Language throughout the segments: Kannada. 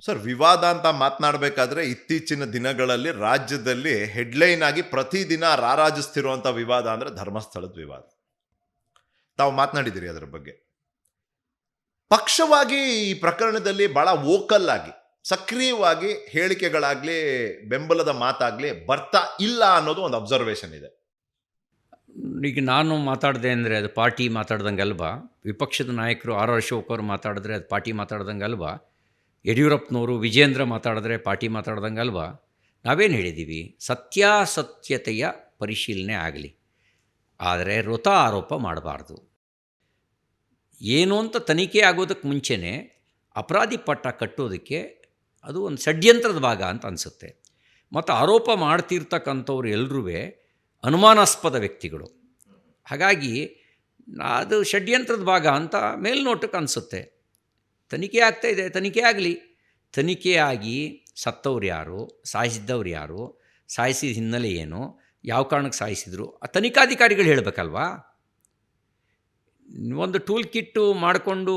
ಸರ್, ವಿವಾದ ಅಂತ ಮಾತನಾಡಬೇಕಾದ್ರೆ ಇತ್ತೀಚಿನ ದಿನಗಳಲ್ಲಿ ರಾಜ್ಯದಲ್ಲಿ ಹೆಡ್ಲೈನ್ ಆಗಿ ಪ್ರತಿದಿನ ರಾರಾಜಿಸ್ತಿರುವಂಥ ವಿವಾದ ಅಂದರೆ ಧರ್ಮಸ್ಥಳದ ವಿವಾದ. ತಾವು ಮಾತನಾಡಿದಿರಿ ಅದರ ಬಗ್ಗೆ. ಪಕ್ಷವಾಗಿ ಈ ಪ್ರಕರಣದಲ್ಲಿ ಬಹಳ ವೋಕಲ್ ಆಗಿ ಸಕ್ರಿಯವಾಗಿ ಹೇಳಿಕೆಗಳಾಗ್ಲಿ ಬೆಂಬಲದ ಮಾತಾಗ್ಲಿ ಬರ್ತಾ ಇಲ್ಲ ಅನ್ನೋದು ಒಂದು ಅಬ್ಸರ್ವೇಷನ್ ಇದೆ. ಈಗ ನಾನು ಮಾತಾಡಿದೆ ಅಂದರೆ ಅದು ಪಾರ್ಟಿ ಮಾತಾಡ್ದಂಗೆ ಅಲ್ವಾ, ವಿಪಕ್ಷದ ನಾಯಕರು ಆರ್ ಅಶೋಕ್ ಅವರು ಮಾತಾಡಿದ್ರೆ ಅದು ಪಾರ್ಟಿ ಮಾತಾಡ್ದಂಗೆ ಅಲ್ವಾ, ಯಡಿಯೂರಪ್ಪನವರು ವಿಜೇಂದ್ರ ಮಾತಾಡಿದ್ರೆ ಪಾರ್ಟಿ ಮಾತಾಡ್ದಂಗೆ ಅಲ್ವಾ. ನಾವೇನು ಹೇಳಿದ್ದೀವಿ, ಸತ್ಯಾಸತ್ಯತೆಯ ಪರಿಶೀಲನೆ ಆಗಲಿ, ಆದರೆ ವೃಥ ಆರೋಪ ಮಾಡಬಾರ್ದು. ಏನು ಅಂತ ತನಿಖೆ ಆಗೋದಕ್ಕೆ ಮುಂಚೆನೇ ಅಪರಾಧಿ ಪಟ್ಟ ಕಟ್ಟೋದಕ್ಕೆ ಅದು ಒಂದು ಷಡ್ಯಂತ್ರದ ಭಾಗ ಅಂತ ಅನಿಸುತ್ತೆ. ಮತ್ತು ಆರೋಪ ಮಾಡ್ತಿರ್ತಕ್ಕಂಥವ್ರು ಎಲ್ಲರೂ ಅನುಮಾನಾಸ್ಪದ ವ್ಯಕ್ತಿಗಳು. ಹಾಗಾಗಿ ಅದು ಷಡ್ಯಂತ್ರದ ಭಾಗ ಅಂತ ಮೇಲ್ನೋಟಕ್ಕೆ ಅನಿಸುತ್ತೆ. ತನಿಖೆ ಆಗ್ತಾಯಿದೆ, ತನಿಖೆ ಆಗಲಿ. ತನಿಖೆಯಾಗಿ ಸತ್ತವ್ರು ಯಾರು, ಸಾಯಿಸಿದ್ದವ್ರು ಯಾರು, ಸಾಯಿಸಿದ ಹಿನ್ನೆಲೆ ಏನು, ಯಾವ ಕಾರಣಕ್ಕೆ ಸಾಯಿಸಿದ್ರು, ಆ ತನಿಖಾಧಿಕಾರಿಗಳು ಹೇಳಬೇಕಲ್ವಾ. ಒಂದು ಟೂಲ್ ಕಿಟ್ಟು ಮಾಡಿಕೊಂಡು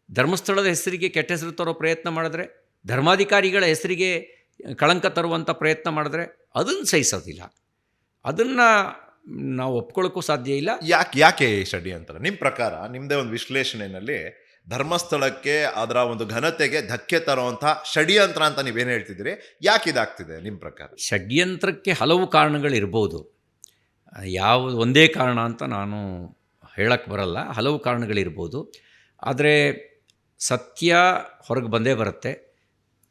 ಧರ್ಮಸ್ಥಳದ ಹೆಸರಿಗೆ ಕೆಟ್ಟ ಹೆಸರು ತರೋ ಪ್ರಯತ್ನ ಮಾಡಿದ್ರೆ, ಧರ್ಮಾಧಿಕಾರಿಗಳ ಹೆಸರಿಗೆ ಕಳಂಕ ತರುವಂಥ ಪ್ರಯತ್ನ ಮಾಡಿದ್ರೆ ಅದನ್ನು ಸಹಿಸೋದಿಲ್ಲ. ಅದನ್ನು ನಾವು ಒಪ್ಕೊಳ್ಳೋಕ್ಕೂ ಸಾಧ್ಯ ಇಲ್ಲ. ಯಾಕೆ ಷಡ್ಯಂತ್ರ ನಿಮ್ಮ ಪ್ರಕಾರ? ನಿಮ್ಮದೇ ಒಂದು ವಿಶ್ಲೇಷಣೆಯಲ್ಲಿ ಧರ್ಮಸ್ಥಳಕ್ಕೆ ಅದರ ಒಂದು ಘನತೆಗೆ ಧಕ್ಕೆ ತರುವಂಥ ಷಡ್ಯಂತ್ರ ಅಂತ ನೀವೇನು ಹೇಳ್ತಿದ್ದೀರಿ, ಯಾಕೆ ಇದಾಗ್ತಿದೆ ನಿಮ್ಮ ಪ್ರಕಾರ? ಷಡ್ಯಂತ್ರಕ್ಕೆ ಹಲವು ಕಾರಣಗಳಿರ್ಬೋದು, ಯಾವ ಒಂದೇ ಕಾರಣ ಅಂತ ನಾನು ಹೇಳಕ್ಕೆ ಬರಲ್ಲ. ಹಲವು ಕಾರಣಗಳಿರ್ಬೋದು. ಆದರೆ ಸತ್ಯ ಹೊರಗೆ ಬಂದೇ ಬರುತ್ತೆ.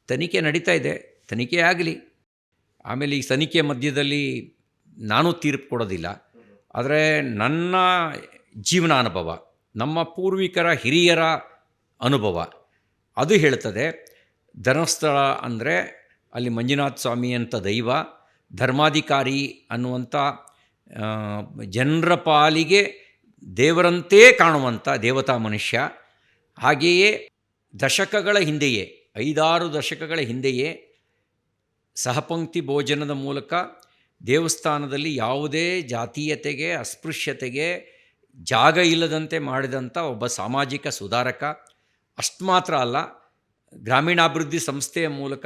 ತನಿಖೆ ನಡೀತಾ ಇದೆ, ತನಿಖೆ ಆಗಲಿ. ಆಮೇಲೆ ಈ ತನಿಖೆ ಮಧ್ಯದಲ್ಲಿ ನಾನು ತೀರ್ಪು ಕೊಡೋದಿಲ್ಲ. ಆದರೆ ನನ್ನ ಜೀವನ ಅನುಭವ, ನಮ್ಮ ಪೂರ್ವಿಕರ ಹಿರಿಯರ ಅನುಭವ ಅದು ಹೇಳ್ತದೆ, ಧರ್ಮಸ್ಥಳ ಅಂದರೆ ಅಲ್ಲಿ ಮಂಜುನಾಥ ಸ್ವಾಮಿ ಅಂತ ದೈವ, ಧರ್ಮಾಧಿಕಾರಿ ಅನ್ನುವಂಥ ಜನರ ಪಾಲಿಗೆ ದೇವರಂತೆ ಕಾಣುವಂಥ ದೇವತಾ ಮನುಷ್ಯ. ಹಾಗೆಯೇ ದಶಕಗಳ ಹಿಂದೆಯೇ, 5-6 ದಶಕಗಳ ಹಿಂದೆಯೇ ಸಹಪಂಕ್ತಿ ಭೋಜನದ ಮೂಲಕ ದೇವಸ್ಥಾನದಲ್ಲಿ ಯಾವುದೇ ಜಾತೀಯತೆಗೆ, ಅಸ್ಪೃಶ್ಯತೆಗೆ ಜಾಗ ಇಲ್ಲದಂತೆ ಮಾಡಿದಂಥ ಒಬ್ಬ ಸಾಮಾಜಿಕ ಸುಧಾರಕ. ಅಷ್ಟು ಮಾತ್ರ ಅಲ್ಲ, ಗ್ರಾಮೀಣಾಭಿವೃದ್ಧಿ ಸಂಸ್ಥೆಯ ಮೂಲಕ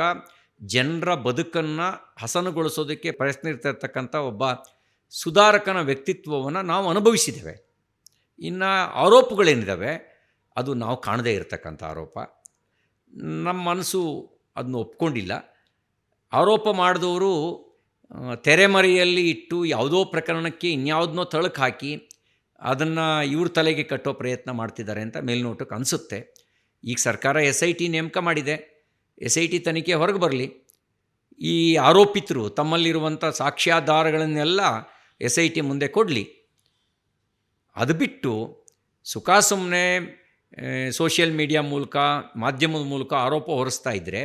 ಜನರ ಬದುಕನ್ನು ಹಸನುಗೊಳಿಸೋದಕ್ಕೆ ಪ್ರಯತ್ನಿರ್ತಿರ್ತಕ್ಕಂಥ ಒಬ್ಬ ಸುಧಾರಕನ ವ್ಯಕ್ತಿತ್ವವನ್ನು ನಾವು ಅನುಭವಿಸಿದ್ದೇವೆ. ಇನ್ನು ಆರೋಪಗಳೇನಿದ್ದಾವೆ ಅದು ನಾವು ಕಾಣದೇ ಇರತಕ್ಕಂಥ ಆರೋಪ. ನಮ್ಮ ಮನಸ್ಸು ಅದನ್ನು ಒಪ್ಕೊಂಡಿಲ್ಲ. ಆರೋಪ ಮಾಡಿದವರು ತೆರೆಮರೆಯಲ್ಲಿ ಇಟ್ಟು ಯಾವುದೋ ಪ್ರಕರಣಕ್ಕೆ ಇನ್ಯಾವುದನ್ನೋ ತಳಕು ಹಾಕಿ ಅದನ್ನು ಇವ್ರ ತಲೆಗೆ ಕಟ್ಟೋ ಪ್ರಯತ್ನ ಮಾಡ್ತಿದ್ದಾರೆ ಅಂತ ಮೇಲ್ನೋಟಕ್ಕೆ ಅನಿಸುತ್ತೆ. ಈಗ ಸರ್ಕಾರ SIT ನೇಮಕ ಮಾಡಿದೆ. SIT ತನಿಖೆ ಹೊರಗೆ ಬರಲಿ. ಈ ಆರೋಪಿತರು ತಮ್ಮಲ್ಲಿರುವಂಥ ಸಾಕ್ಷ್ಯಾಧಾರಗಳನ್ನೆಲ್ಲ SIT ಮುಂದೆ ಕೊಡಲಿ. ಅದು ಬಿಟ್ಟು ಸುಮ್ಮನೆ ಸೋಷಿಯಲ್ ಮೀಡಿಯಾ ಮೂಲಕ, ಮಾಧ್ಯಮದ ಮೂಲಕ ಆರೋಪ ಹೊರಿಸ್ತಾ ಇದ್ದರೆ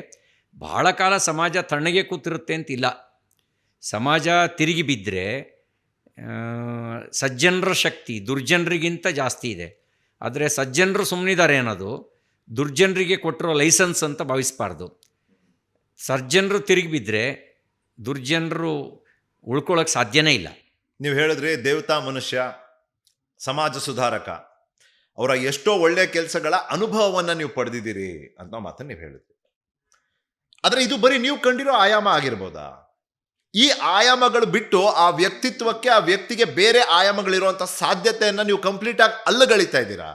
ಭಾಳ ಕಾಲ ಸಮಾಜ ತಣ್ಣಗೆ ಕೂತಿರುತ್ತೆ ಅಂತಿಲ್ಲ. ಸಮಾಜ ತಿರುಗಿ ಬಿದ್ದರೆ ಸಜ್ಜನರ ಶಕ್ತಿ ದುರ್ಜನರಿಗಿಂತ ಜಾಸ್ತಿ ಇದೆ. ಆದರೆ ಸಜ್ಜನರು ಸುಮ್ಮನಿದ್ದಾರೆ ಅನ್ನೋದು ದುರ್ಜನರಿಗೆ ಕೊಟ್ಟಿರೋ ಲೈಸೆನ್ಸ್ ಅಂತ ಭಾವಿಸಬಾರ್ದು. ಸಜ್ಜನರು ತಿರುಗಿ ಬಿದ್ದರೆ ದುರ್ಜನರು ಉಳ್ಕೊಳ್ಳೋಕ್ಕೆ ಸಾಧ್ಯನೇ ಇಲ್ಲ. ನೀವು ಹೇಳಿದ್ರಿ ದೇವತಾ ಮನುಷ್ಯ, ಸಮಾಜ ಸುಧಾರಕ, ಅವರ ಎಷ್ಟೋ ಒಳ್ಳೆಯ ಕೆಲಸಗಳ ಅನುಭವವನ್ನು ನೀವು ಪಡೆದಿದ್ದೀರಿ ಅಂತ ಮಾತನ್ನು ನೀವು ಹೇಳಿದ್ರಿ. ಆದರೆ ಇದು ಬರೀ ನೀವು ಕಂಡಿರೋ ಆಯಾಮ ಆಗಿರ್ಬೋದಾ? ಈ ಆಯಾಮಗಳು ಬಿಟ್ಟು ಆ ವ್ಯಕ್ತಿತ್ವಕ್ಕೆ, ಆ ವ್ಯಕ್ತಿಗೆ ಬೇರೆ ಆಯಾಮಗಳಿರುವಂಥ ಸಾಧ್ಯತೆಯನ್ನು ನೀವು ಕಂಪ್ಲೀಟ್ ಆಗಿ ಅಲ್ಲಗಳಿತಾ ಇದ್ದೀರಾ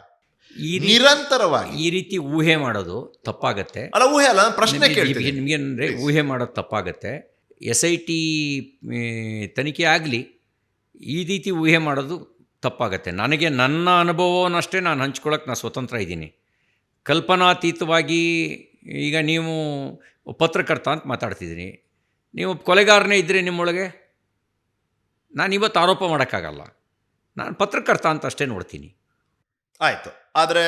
ನಿರಂತರವಾಗಿ. ಈ ರೀತಿ ಊಹೆ ಮಾಡೋದು ತಪ್ಪಾಗತ್ತೆ. ಅಲ್ಲ, ಊಹೆ ಅಲ್ಲ, ಪ್ರಶ್ನೆ ಕೇಳ್ತೀನಿ ನಿಮಗೆ. ಅಂದರೆ ಊಹೆ ಮಾಡೋದು ತಪ್ಪಾಗತ್ತೆ. SIT ತನಿಖೆ ಆಗಲಿ, ಈ ರೀತಿ ಊಹೆ ಮಾಡೋದು ತಪ್ಪಾಗತ್ತೆ. ನನಗೆ ನನ್ನ ಅನುಭವವನ್ನಷ್ಟೇ ನಾನು ಹಂಚ್ಕೊಳ್ಳೋಕೆ ನಾನು ಸ್ವತಂತ್ರ ಇದ್ದೀನಿ. ಕಲ್ಪನಾತೀತವಾಗಿ ಈಗ ನೀವು ಪತ್ರಕರ್ತ ಅಂತ ಮಾತಾಡ್ತಿದ್ದೀನಿ, ನೀವು ಕೊಲೆಗಾರನೇ ಇದ್ದರೆ ನಿಮ್ಮೊಳಗೆ, ನಾನು ಇವತ್ತು ಆರೋಪ ಮಾಡೋಕ್ಕಾಗಲ್ಲ. ನಾನು ಪತ್ರಕರ್ತ ಅಂತ ಅಷ್ಟೇ ನೋಡ್ತೀನಿ. ಆಯಿತು. ಆದರೆ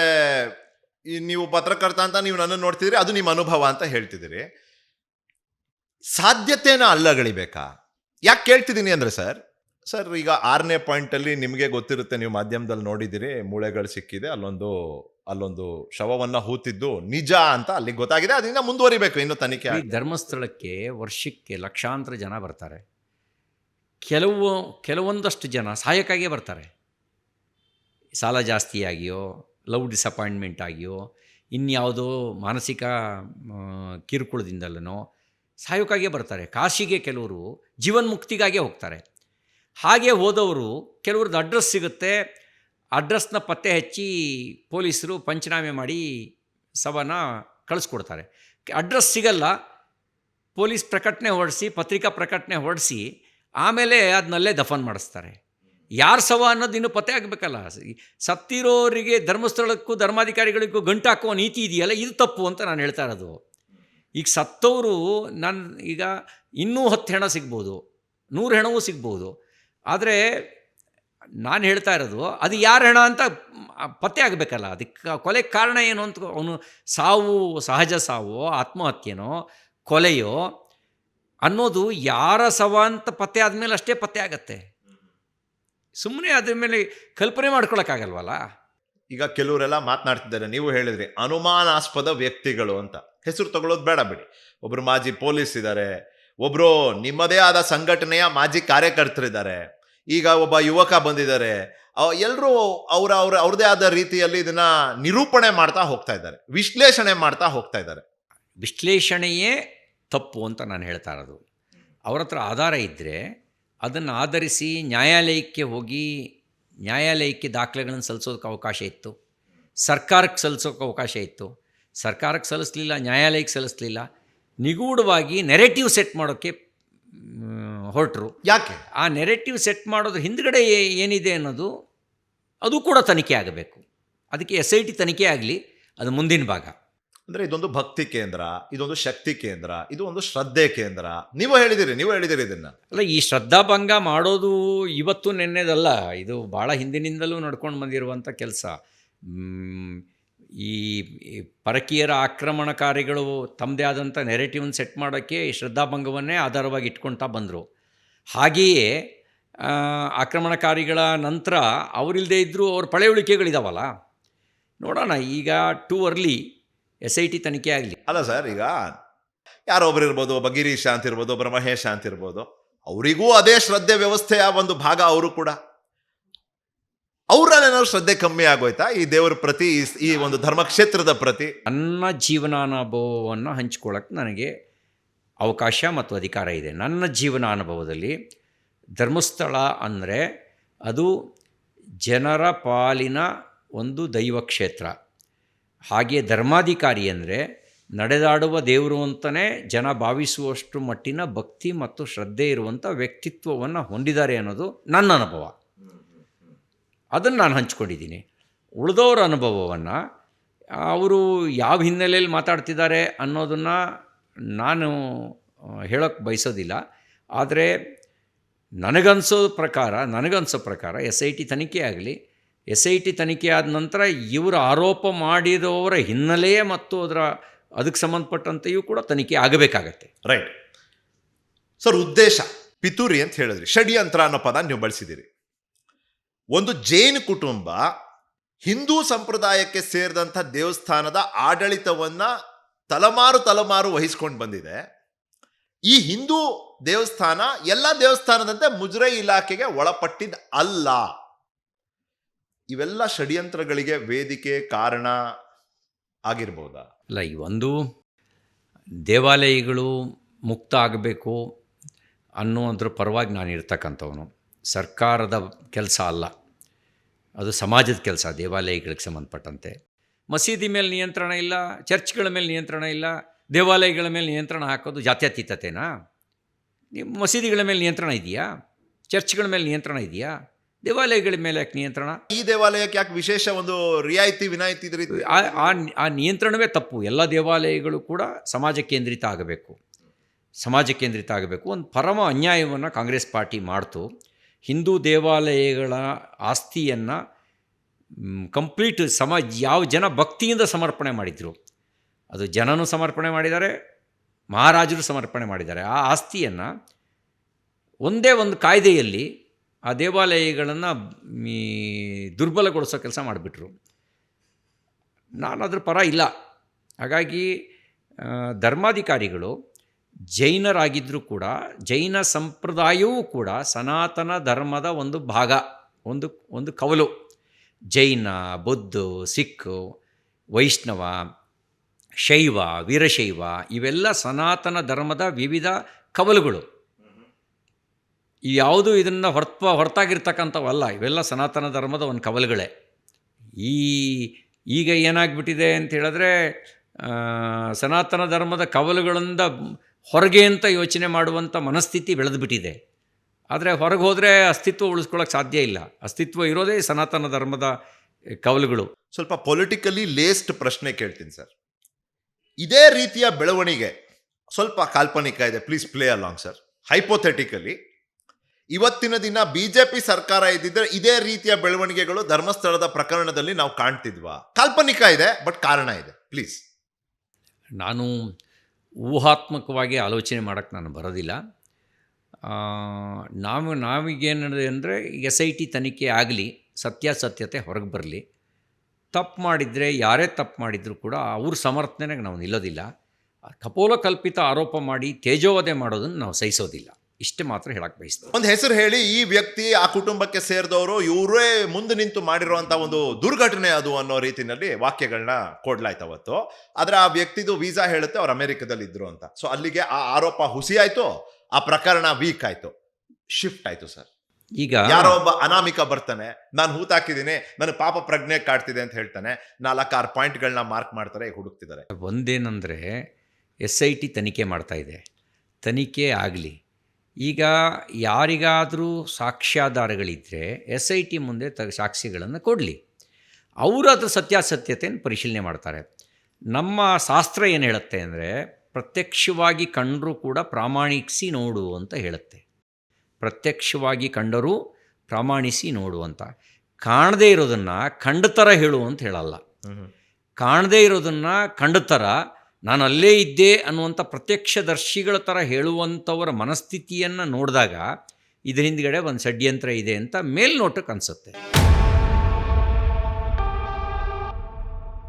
ನೀವು ಪತ್ರಕರ್ತ ಅಂತ ನೀವು ನನ್ನನ್ನು ನೋಡ್ತಿದ್ದೀರಿ, ಅದು ನಿಮ್ಮ ಅನುಭವ ಅಂತ ಹೇಳ್ತಿದ್ದೀರಿ. ಸಾಧ್ಯತೆನ ಅಲ್ಲಗಳಿಬೇಕಾ? ಯಾಕೆ ಕೇಳ್ತಿದ್ದೀನಿ ಅಂದರೆ ಸರ್, ಈಗ 6ನೇ ಪಾಯಿಂಟಲ್ಲಿ ನಿಮಗೆ ಗೊತ್ತಿರುತ್ತೆ, ನೀವು ಮಾಧ್ಯಮದಲ್ಲಿ ನೋಡಿದ್ದೀರಿ, ಮೂಳೆಗಳು ಸಿಕ್ಕಿದೆ, ಅಲ್ಲೊಂದು ಶವವನ್ನು ಹೂತಿದ್ದು ನಿಜ ಅಂತ ಅಲ್ಲಿ ಗೊತ್ತಾಗಿದೆ. ಅದರಿಂದ ಮುಂದುವರಿಬೇಕು ಇನ್ನು ತನಿಖೆ. ಧರ್ಮಸ್ಥಳಕ್ಕೆ ವರ್ಷಕ್ಕೆ ಲಕ್ಷಾಂತರ ಜನ ಬರ್ತಾರೆ. ಕೆಲವೊಂದಷ್ಟು ಜನ ಸಹಾಯಕ್ಕಾಗಿಯೇ ಬರ್ತಾರೆ. ಸಾಲ ಜಾಸ್ತಿ ಆಗಿಯೋ, ಲವ್ ಡಿಸಪಾಯಿಂಟ್ಮೆಂಟ್ ಆಗಿಯೋ, ಇನ್ಯಾವುದೋ ಮಾನಸಿಕ ಕಿರುಕುಳದಿಂದಲೋ ಸಾಯೋಕ್ಕಾಗೇ ಬರ್ತಾರೆ. ಕಾಶಿಗೆ ಕೆಲವರು ಜೀವನ್ಮುಕ್ತಿಗಾಗೇ ಹೋಗ್ತಾರೆ. ಹಾಗೆ ಹೋದವರು ಕೆಲವ್ರದ್ದು ಅಡ್ರೆಸ್ ಸಿಗುತ್ತೆ, ಅಡ್ರೆಸ್ನ ಪತ್ತೆ ಹಚ್ಚಿ ಪೊಲೀಸರು ಪಂಚನಾಮೆ ಮಾಡಿ ಶವನ ಕಳಿಸ್ಕೊಡ್ತಾರೆ. ಅಡ್ರೆಸ್ ಸಿಗಲ್ಲ, ಪೊಲೀಸ್ ಪ್ರಕಟಣೆ ಹೊರಡಿಸಿ, ಪತ್ರಿಕಾ ಪ್ರಕಟಣೆ ಹೊರಡಿಸಿ ಆಮೇಲೆ ಅದನ್ನಲ್ಲೇ ದಫನ್ ಮಾಡಿಸ್ತಾರೆ. ಯಾರ ಶವ ಅನ್ನೋದು ಇನ್ನೂ ಪತ್ತೆ ಆಗಬೇಕಲ್ಲ. ಸತ್ತಿರೋರಿಗೆ ಧರ್ಮಸ್ಥಳಕ್ಕೂ ಧರ್ಮಾಧಿಕಾರಿಗಳಿಗೂ ಗಂಟು ಹಾಕುವ ನೀತಿ ಇದೆಯಲ್ಲ, ಇದು ತಪ್ಪು ಅಂತ ನಾನು ಹೇಳ್ತಾ ಇರೋದು. ಈಗ ಸತ್ತವರು ಈಗ ಇನ್ನೂ 10 ಹೆಣ ಸಿಗ್ಬೋದು, 100 ಹೆಣವೂ ಸಿಗ್ಬೋದು. ಆದರೆ ನಾನು ಹೇಳ್ತಾ ಇರೋದು ಅದು ಯಾರ ಹೆಣ ಅಂತ ಪತ್ತೆ ಆಗಬೇಕಲ್ಲ. ಅದಕ್ಕೆ ಕೊಲೆಗೆ ಕಾರಣ ಏನು ಅಂತ, ಅವನು ಸಾವು ಸಹಜ ಸಾವೋ ಆತ್ಮಹತ್ಯೆನೋ ಕೊಲೆಯೋ ಅನ್ನೋದು ಯಾರ ಶವ ಅಂತ ಪತ್ತೆ ಆದಮೇಲೆ ಅಷ್ಟೇ ಪತ್ತೆ ಆಗತ್ತೆ. ಸುಮ್ಮನೆ ಅದ್ರ ಮೇಲೆ ಕಲ್ಪನೆ ಮಾಡ್ಕೊಳಕ್ಕಾಗಲ್ವಲ್ಲ. ಈಗ ಕೆಲವರೆಲ್ಲ ಮಾತನಾಡ್ತಿದ್ದಾರೆ, ನೀವು ಹೇಳಿದ್ರಿ ಅನುಮಾನಾಸ್ಪದ ವ್ಯಕ್ತಿಗಳು ಅಂತ. ಹೆಸರು ತಗೊಳ್ಳೋದು ಬೇಡ ಬಿಡಿ. ಒಬ್ರು ಮಾಜಿ ಪೊಲೀಸ್ ಇದ್ದಾರೆ, ಒಬ್ರು ನಿಮ್ಮದೇ ಆದ ಸಂಘಟನೆಯ ಮಾಜಿ ಕಾರ್ಯಕರ್ತರಿದ್ದಾರೆ, ಈಗ ಒಬ್ಬ ಯುವಕ ಬಂದಿದ್ದಾರೆ. ಎಲ್ಲರೂ ಅವ್ರದೇ ಆದ ರೀತಿಯಲ್ಲಿ ಇದನ್ನ ನಿರೂಪಣೆ ಮಾಡ್ತಾ ಹೋಗ್ತಾ ಇದ್ದಾರೆ, ವಿಶ್ಲೇಷಣೆ ಮಾಡ್ತಾ ಹೋಗ್ತಾ ಇದ್ದಾರೆ. ವಿಶ್ಲೇಷಣೆಯೇ ತಪ್ಪು ಅಂತ ನಾನು ಹೇಳ್ತಾ ಇರೋದು. ಅವ್ರ ಹತ್ರ ಆಧಾರ ಇದ್ದರೆ ಅದನ್ನು ಆಧರಿಸಿ ನ್ಯಾಯಾಲಯಕ್ಕೆ ಹೋಗಿ ನ್ಯಾಯಾಲಯಕ್ಕೆ ದಾಖಲೆಗಳನ್ನು ಸಲ್ಲಿಸೋದಕ್ಕೆ ಅವಕಾಶ ಇತ್ತು, ಸರ್ಕಾರಕ್ಕೆ ಸಲ್ಲಿಸೋಕೆ ಅವಕಾಶ ಇತ್ತು. ಸರ್ಕಾರಕ್ಕೆ ಸಲ್ಲಿಸಲಿಲ್ಲ, ನ್ಯಾಯಾಲಯಕ್ಕೆ ಸಲ್ಲಿಸಲಿಲ್ಲ. ನಿಗೂಢವಾಗಿ ನೆರೆಟಿವ್ ಸೆಟ್ ಮಾಡೋಕ್ಕೆ ಹೊರಟರು. ಯಾಕೆ ಆ ನೆರೆಟಿವ್ ಸೆಟ್ ಮಾಡೋದ್ರ ಹಿಂದ್ಗಡೆ ಏನಿದೆ ಅನ್ನೋದು ಅದು ಕೂಡ ತನಿಖೆ ಆಗಬೇಕು. ಅದಕ್ಕೆ SIT ತನಿಖೆ ಆಗಲಿ, ಅದು ಮುಂದಿನ ಭಾಗ. ಅಂದ್ರೆ ಇದೊಂದು ಭಕ್ತಿ ಕೇಂದ್ರ, ಇದೊಂದು ಶಕ್ತಿ ಕೇಂದ್ರ, ಇದು ಒಂದು ಶ್ರದ್ಧೆ ಕೇಂದ್ರ. ನೀವು ಹೇಳಿದಿರಿ ಇದನ್ನ. ಅಲ್ಲ, ಈ ಶ್ರದ್ಧಾಭಂಗ ಮಾಡೋದು ಇವತ್ತು ನೆನ್ನೆದಲ್ಲ, ಇದು ಭಾಳ ಹಿಂದಿನಿಂದಲೂ ನಡ್ಕೊಂಡು ಬಂದಿರುವಂಥ ಕೆಲಸ. ಈ ಪರಕೀಯರ ಆಕ್ರಮಣಕಾರಿಗಳು ತಮ್ಮದೇ ಆದಂಥ ನೆರೆಟಿವ್ನ ಸೆಟ್ ಮಾಡೋಕ್ಕೆ ಈ ಶ್ರದ್ಧಾಭಂಗವನ್ನೇ ಆಧಾರವಾಗಿ ಇಟ್ಕೊಳ್ತಾ ಬಂದರು. ಹಾಗೆಯೇ ಆಕ್ರಮಣಕಾರಿಗಳ ನಂತರ ಅವರಿಲ್ಲದೆ ಇದ್ದರೂ ಅವ್ರ ಪಳೆಯುಳಿಕೆಗಳಿದಾವಲ್ಲ, ನೋಡೋಣ. ಈಗ ಟೂ ಅರ್ಲಿ SIT ತನಿಖೆ ಆಗಲಿ. ಅಲ್ಲ ಸರ್, ಈಗ ಯಾರೋ ಒಬ್ರು ಇರ್ಬೋದು, ಒಬ್ಬ ಗಿರೀಶ ಅಂತ ಇರ್ಬೋದು, ಒಬ್ಬರ ಮಹೇಶ ಅಂತ ಇರ್ಬೋದು, ಅವರಿಗೂ ಅದೇ ಶ್ರದ್ಧೆ ವ್ಯವಸ್ಥೆಯ ಒಂದು ಭಾಗ. ಅವರು ಕೂಡ ಅವರಲ್ಲೇನಾದ್ರು ಶ್ರದ್ಧೆ ಕಮ್ಮಿ ಆಗೋಯ್ತಾ ಈ ದೇವರ ಪ್ರತಿ, ಈ ಒಂದು ಧರ್ಮಕ್ಷೇತ್ರದ ಪ್ರತಿ? ನನ್ನ ಜೀವನಾನುಭವವನ್ನು ಹಂಚ್ಕೊಳ್ಳೋಕ್ಕೆ ನನಗೆ ಅವಕಾಶ ಮತ್ತು ಅಧಿಕಾರ ಇದೆ. ನನ್ನ ಜೀವನಾನುಭವದಲ್ಲಿ ಧರ್ಮಸ್ಥಳ ಅಂದರೆ ಅದು ಜನರ ಪಾಲಿನ ಒಂದು ದೈವ ಕ್ಷೇತ್ರ. ಹಾಗೆ ಧರ್ಮಾಧಿಕಾರಿ ಅಂದರೆ ನಡೆದಾಡುವ ದೇವರು ಅಂತಲೇ ಜನ ಭಾವಿಸುವಷ್ಟು ಮಟ್ಟಿನ ಭಕ್ತಿ ಮತ್ತು ಶ್ರದ್ಧೆ ಇರುವಂಥ ವ್ಯಕ್ತಿತ್ವವನ್ನು ಹೊಂದಿದ್ದಾರೆ ಅನ್ನೋದು ನನ್ನ ಅನುಭವ. ಅದನ್ನು ನಾನು ಹಂಚ್ಕೊಂಡಿದ್ದೀನಿ. ಉಳಿದವರ ಅನುಭವವನ್ನು ಅವರು ಯಾವ ಹಿನ್ನೆಲೆಯಲ್ಲಿ ಮಾತಾಡ್ತಿದ್ದಾರೆ ಅನ್ನೋದನ್ನು ನಾನು ಹೇಳೋಕ್ಕೆ ಬಯಸೋದಿಲ್ಲ. ಆದರೆ ನನಗನ್ಸೋ ಪ್ರಕಾರ SIT ತನಿಖೆ ಆಗಲಿ, SIT ತನಿಖೆ ಆದ ನಂತರ ಇವರು ಆರೋಪ ಮಾಡಿರೋವರ ಹಿನ್ನೆಲೆ ಮತ್ತು ಅದಕ್ಕೆ ಸಂಬಂಧಪಟ್ಟಂತೆಯೂ ಕೂಡ ತನಿಖೆ ಆಗಬೇಕಾಗತ್ತೆ. Right sir. ಉದ್ದೇಶ ಪಿತೂರಿ ಅಂತ ಹೇಳಿದ್ರಿ, ಷಡ್ಯಂತ್ರ ಅನ್ನೋ ಪದ ನೀವು ಬಳಸಿದಿರಿ. ಒಂದು ಜೈನ್ ಕುಟುಂಬ ಹಿಂದೂ ಸಂಪ್ರದಾಯಕ್ಕೆ ಸೇರಿದಂಥ ದೇವಸ್ಥಾನದ ಆಡಳಿತವನ್ನ ತಲೆಮಾರು ವಹಿಸ್ಕೊಂಡು ಬಂದಿದೆ. ಈ ಹಿಂದೂ ದೇವಸ್ಥಾನ ಎಲ್ಲ ದೇವಸ್ಥಾನದಂತೆ ಮುಜರಾಯಿ ಇಲಾಖೆಗೆ ಒಳಪಟ್ಟಿದ್ದ ಅಲ್ಲ. ಇವೆಲ್ಲ ಷಡ್ಯಂತ್ರಗಳಿಗೆ ವೇದಿಕೆ ಕಾರಣ ಆಗಿರ್ಬೋದಾ? ಅಲ್ಲ, ಈ ಒಂದು ದೇವಾಲಯಗಳು ಮುಕ್ತ ಆಗಬೇಕು ಅನ್ನೋದ್ರ ಪರವಾಗಿ ನಾನು ಇರ್ತಕ್ಕಂಥವನು. ಸರ್ಕಾರದ ಕೆಲಸ ಅಲ್ಲ, ಅದು ಸಮಾಜದ ಕೆಲಸ. ದೇವಾಲಯಗಳಿಗೆ ಸಂಬಂಧಪಟ್ಟಂತೆ ಮಸೀದಿ ಮೇಲೆ ನಿಯಂತ್ರಣ ಇಲ್ಲ, ಚರ್ಚ್ಗಳ ಮೇಲೆ ನಿಯಂತ್ರಣ ಇಲ್ಲ, ದೇವಾಲಯಗಳ ಮೇಲೆ ನಿಯಂತ್ರಣ ಹಾಕೋದು ಜಾತ್ಯತೀತತೆನಾ? ಮಸೀದಿಗಳ ಮೇಲೆ ನಿಯಂತ್ರಣ ಇದೆಯಾ? ಚರ್ಚ್ಗಳ ಮೇಲೆ ನಿಯಂತ್ರಣ ಇದೆಯಾ? ದೇವಾಲಯಗಳ ಮೇಲೆ ಯಾಕೆ ನಿಯಂತ್ರಣ? ಈ ದೇವಾಲಯಕ್ಕೆ ಯಾಕೆ ವಿಶೇಷ ಒಂದು ರಿಯಾಯಿತಿ ವಿನಾಯಿತಿ? ಆ ನಿಯಂತ್ರಣವೇ ತಪ್ಪು. ಎಲ್ಲ ದೇವಾಲಯಗಳು ಕೂಡ ಸಮಾಜ ಕೇಂದ್ರಿತ ಆಗಬೇಕು. ಒಂದು ಪರಮ ಅನ್ಯಾಯವನ್ನು ಕಾಂಗ್ರೆಸ್ ಪಾರ್ಟಿ ಮಾಡ್ತು. ಹಿಂದೂ ದೇವಾಲಯಗಳ ಆಸ್ತಿಯನ್ನು ಕಂಪ್ಲೀಟ್ ಯಾವ ಜನ ಭಕ್ತಿಯಿಂದ ಸಮರ್ಪಣೆ ಮಾಡಿದರು, ಅದು ಜನನೂ ಸಮರ್ಪಣೆ ಮಾಡಿದ್ದಾರೆ, ಮಹಾರಾಜರು ಸಮರ್ಪಣೆ ಮಾಡಿದ್ದಾರೆ. ಆ ಆಸ್ತಿಯನ್ನು ಒಂದೇ ಒಂದು ಕಾಯ್ದೆಯಲ್ಲಿ ಆ ದೇವಾಲಯಗಳನ್ನು ದುರ್ಬಲಗೊಳಿಸೋ ಕೆಲಸ ಮಾಡಿಬಿಟ್ರು. ನಾನು ಅದ್ರ ಪರ ಇಲ್ಲ. ಹಾಗಾಗಿ ಧರ್ಮಾಧಿಕಾರಿಗಳು ಜೈನರಾಗಿದ್ದರೂ ಕೂಡ ಜೈನ ಸಂಪ್ರದಾಯವೂ ಕೂಡ ಸನಾತನ ಧರ್ಮದ ಒಂದು ಭಾಗ, ಒಂದು ಕವಲು. ಜೈನ, ಬೌದ್ಧ, ಸಿಖ್, ವೈಷ್ಣವ ಶೈವ, ವೀರಶೈವ ಇವೆಲ್ಲ ಸನಾತನ ಧರ್ಮದ ವಿವಿಧ ಕವಲುಗಳು. ಯಾವುದು ಇದನ್ನು ಹೊರತಾಗಿರ್ತಕ್ಕಂಥವಲ್ಲ, ಇವೆಲ್ಲ ಸನಾತನ ಧರ್ಮದ ಒಂದು ಕವಲುಗಳೇ. ಈಗ ಏನಾಗ್ಬಿಟ್ಟಿದೆ ಅಂತ ಹೇಳಿದ್ರೆ, ಸನಾತನ ಧರ್ಮದ ಕವಲುಗಳಿಂದ ಹೊರಗೆ ಅಂತ ಯೋಚನೆ ಮಾಡುವಂಥ ಮನಸ್ಥಿತಿ ಬೆಳೆದುಬಿಟ್ಟಿದೆ. ಆದರೆ ಹೊರಗೆ ಹೋದರೆ ಅಸ್ತಿತ್ವ ಉಳಿಸ್ಕೊಳ್ಳೋಕೆ ಸಾಧ್ಯ ಇಲ್ಲ. ಅಸ್ತಿತ್ವ ಇರೋದೇ ಸನಾತನ ಧರ್ಮದ ಕವಲುಗಳು. ಸ್ವಲ್ಪ ಪೊಲಿಟಿಕಲಿ ಲೇಸ್ಡ್ ಪ್ರಶ್ನೆ ಕೇಳ್ತೀನಿ ಸರ್. ಇದೇ ರೀತಿಯ ಬೆಳವಣಿಗೆ ಸ್ವಲ್ಪ ಕಾಲ್ಪನಿಕ ಇದೆ, please play along sir. Hypothetically ಇವತ್ತಿನ ದಿನ ಬಿಜೆಪಿ ಸರ್ಕಾರ ಇದ್ದಿದ್ರೆ ಇದೇ ರೀತಿಯ ಬೆಳವಣಿಗೆಗಳು ಧರ್ಮಸ್ಥಳದ ಪ್ರಕರಣದಲ್ಲಿ ನಾವು ಕಾಣ್ತಿದ್ವಾ? ಕಾಲ್ಪನಿಕ ಇದೆ, ಬಟ್ ಕಾರಣ ಇದೆ, ಪ್ಲೀಸ್. ನಾನು ಊಹಾತ್ಮಕವಾಗಿ ಆಲೋಚನೆ ಮಾಡೋಕ್ಕೆ ನಾನು ಬರೋದಿಲ್ಲ. ನಾವಿಗೇನಿದೆ ಅಂದರೆ SIT ತನಿಖೆ ಆಗಲಿ, ಸತ್ಯಾಸತ್ಯತೆ ಹೊರಗೆ ಬರಲಿ. ತಪ್ಪು ಮಾಡಿದರೆ, ಯಾರೇ ತಪ್ಪು ಮಾಡಿದರೂ ಕೂಡ ಅವ್ರ ಸಮರ್ಥನೆಗೆ ನಾವು ನಿಲ್ಲೋದಿಲ್ಲ. ಕಪೋಲಕಲ್ಪಿತ ಆರೋಪ ಮಾಡಿ ತೇಜೋವಧೆ ಮಾಡೋದನ್ನು ನಾವು ಸಹಿಸೋದಿಲ್ಲ. ಇಷ್ಟೇ ಮಾತ್ರ ಹೇಳಕ್ಕೆ ಬಯಸ್ತೀನಿ. ಒಂದು ಹೆಸರು ಹೇಳಿ, ಈ ವ್ಯಕ್ತಿ ಆ ಕುಟುಂಬಕ್ಕೆ ಸೇರಿದವರು, ಇವರೇ ಮುಂದೆ ನಿಂತು ಮಾಡಿರುವಂಥ ಒಂದು ದುರ್ಘಟನೆ ಅದು ಅನ್ನೋ ರೀತಿಯಲ್ಲಿ ವಾಕ್ಯಗಳನ್ನ ಕೊಡ್ಲಾಯ್ತು ಅವತ್ತು. ಆದರೆ ಆ ವ್ಯಕ್ತಿದು ವೀಸಾ ಹೇಳುತ್ತೆ ಅವ್ರು ಅಮೆರಿಕದಲ್ಲಿ ಇದ್ರು ಅಂತ. ಸೊ ಅಲ್ಲಿಗೆ ಆ ಆರೋಪ ಹುಸಿ ಆಯ್ತು, ಆ ಪ್ರಕರಣ ವೀಕ್ ಆಯ್ತು, ಶಿಫ್ಟ್ ಆಯ್ತು ಸರ್. ಈಗ ಯಾರೋ ಒಬ್ಬ ಅನಾಮಿಕ ಬರ್ತಾನೆ, ನಾನು ಹೂತಾಕಿದ್ದೀನಿ, ನನಗೆ ಪಾಪ ಪ್ರಜ್ಞೆ ಕಾಡ್ತಿದೆ ಅಂತ ಹೇಳ್ತಾನೆ, 4-6 ಪಾಯಿಂಟ್ಗಳನ್ನ ಮಾರ್ಕ್ ಮಾಡ್ತಾರೆ, ಹುಡುಕ್ತಿದ್ದಾರೆ. ಒಂದೇನೆಂದರೆ SIT ತನಿಖೆ ಮಾಡ್ತಾಯಿದೆ, ತನಿಖೆ ಆಗಲಿ. ಈಗ ಯಾರಿಗಾದರೂ ಸಾಕ್ಷ್ಯಾಧಾರಗಳಿದ್ದರೆ SIT ಮುಂದೆ ಸಾಕ್ಷಿಗಳನ್ನು ಕೊಡಲಿ, ಅವರು ಅದರ ಸತ್ಯಾಸತ್ಯತೆಯನ್ನು ಪರಿಶೀಲನೆ ಮಾಡ್ತಾರೆ. ನಮ್ಮ ಶಾಸ್ತ್ರ ಏನು ಹೇಳುತ್ತೆ ಅಂದರೆ, ಪ್ರತ್ಯಕ್ಷವಾಗಿ ಕಂಡರೂ ಕೂಡ ಪ್ರಾಮಾಣಿಸಿ ನೋಡು ಅಂತ ಹೇಳುತ್ತೆ. ಪ್ರತ್ಯಕ್ಷವಾಗಿ ಕಂಡರೂ ಪ್ರಾಮಾಣಿಸಿ ನೋಡು ಅಂತ. ಕಾಣದೇ ಇರೋದನ್ನು ಕಂಡ ಥರ ಹೇಳು ಅಂತ ಹೇಳಲ್ಲ. ಕಾಣದೇ ಇರೋದನ್ನು ಕಂಡ ಥರ, ನಾನು ಅಲ್ಲೇ ಇದ್ದೆ ಅನ್ನುವಂಥ ಪ್ರತ್ಯಕ್ಷದರ್ಶಿಗಳ ಥರ ಹೇಳುವಂಥವರ ಮನಸ್ಥಿತಿಯನ್ನು ನೋಡಿದಾಗ ಇದರ ಹಿಂದ್ಗಡೆ ಒಂದು ಷಡ್ಯಂತ್ರ ಇದೆ ಅಂತ ಮೇಲ್ನೋಟಕ್ಕೆ ಅನಿಸುತ್ತೆ.